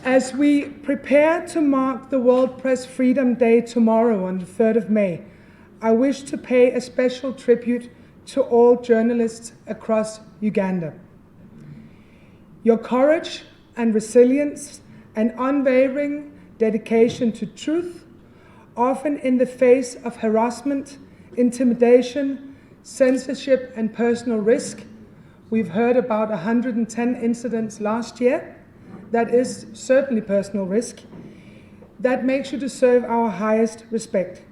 As we prepare to mark the World Press Freedom Day tomorrow on the 3rd of May, I wish to pay a special tribute to all journalists across Uganda. Your courage and resilience and unwavering dedication to truth, often in the face of harassment, intimidation, censorship, and personal risk. We've heard about 110 incidents last year. That is certainly personal risk. That makes you deserve our highest respect.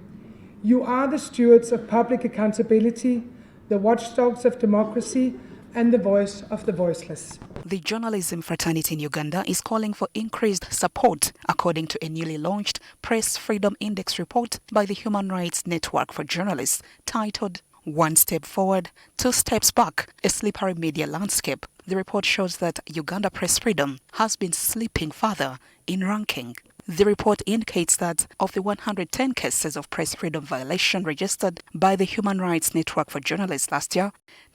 You are the stewards of public accountability, the watchdogs of democracy, and the voice of the voiceless. The journalism fraternity in Uganda is calling for increased support, according to a newly launched Press Freedom Index report by the Human Rights Network for Journalists titled "One Step Forward, Two Steps Back, a Slippery Media Landscape." The report shows that Uganda press freedom has been slipping further in ranking. The report indicates that of the 110 cases of press freedom violation registered by the Human Rights Network for Journalists last year,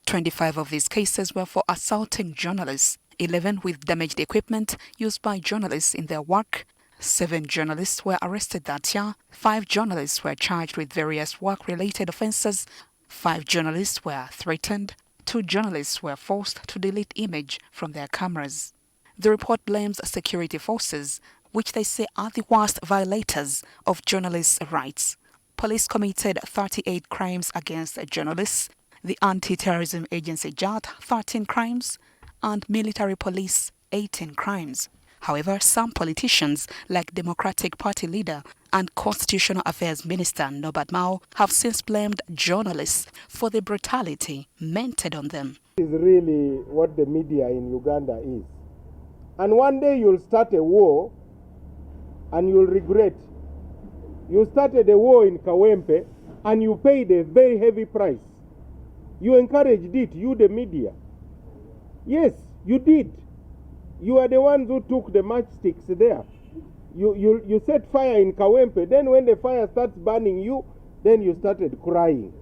25 of these cases were for assaulting journalists, 11 with damaged equipment used by journalists in their work. 7 journalists were arrested that year. 5 journalists were charged with various work-related offences. 5 journalists were threatened. 2 journalists were forced to delete image from their cameras. The report blames security forces, which they say are the worst violators of journalists' rights. Police committed 38 crimes against journalists, the Anti-Terrorism Agency JAT 13 crimes, and military police 18 crimes. However, some politicians, like Democratic Party leader and Constitutional Affairs Minister Norbert Mao, have since blamed journalists for the brutality meted on them. This is really what the media in Uganda is. And one day you'll start a war and you'll regret. You started a war in Kawempe and you paid a very heavy price. You encouraged it, you the media. Yes, you did. You are the ones who took the matchsticks there. You set fire in Kawempe. Then when the fire starts burning you, then you started crying.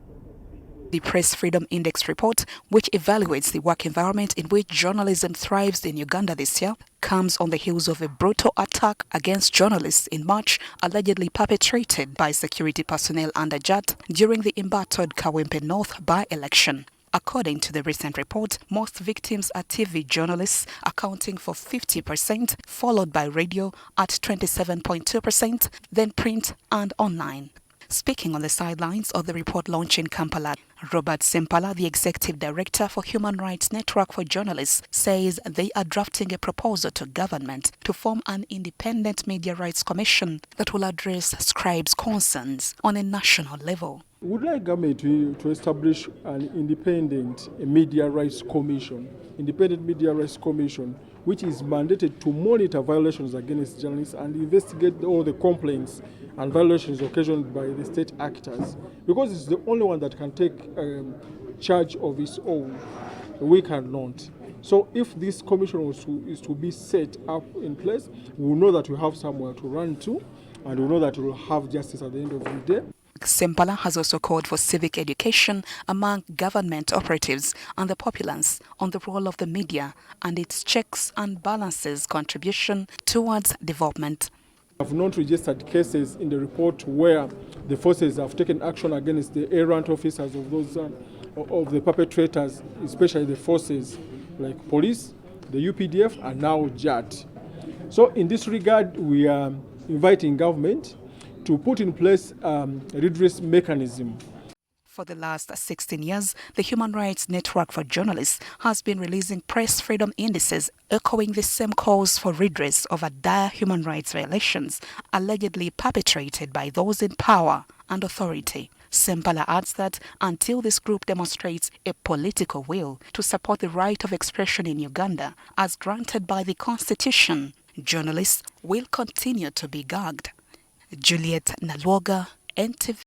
The Press Freedom Index report, which evaluates the work environment in which journalism thrives in Uganda this year, comes on the heels of a brutal attack against journalists in March, allegedly perpetrated by security personnel under JAT during the embattled Kawempe North by-election. According to the recent report, most victims are TV journalists, accounting for 50%, followed by radio at 27.2%, then print and online. Speaking on the sidelines of the report launch in Kampala, Robert Sempala, the Executive Director for Human Rights Network for Journalists, says they are drafting a proposal to government to form an independent media rights commission that will address scribes' concerns on a national level. We would like government to establish an independent media rights commission, which is mandated to monitor violations against journalists and investigate all the complaints and violations occasioned by the state actors, because it's the only one that can take charge of its own. We cannot. So if this commission is to be set up in place, we will know that we have somewhere to run to, and we know that we will have justice at the end of the day. Sempala has also called for civic education among government operatives and the populace on the role of the media and its checks and balances contribution towards development. I have not registered cases in the report where the forces have taken action against the errant officers of those of the perpetrators, especially the forces like police, the UPDF, and now JAT. So in this regard, we are inviting government to put in place a redress mechanism. For the last 16 years, the Human Rights Network for Journalists has been releasing press freedom indices echoing the same calls for redress over dire human rights violations allegedly perpetrated by those in power and authority. Sempala adds that until this group demonstrates a political will to support the right of expression in Uganda as granted by the Constitution, journalists will continue to be gagged. Juliet Nalwoga, NTV.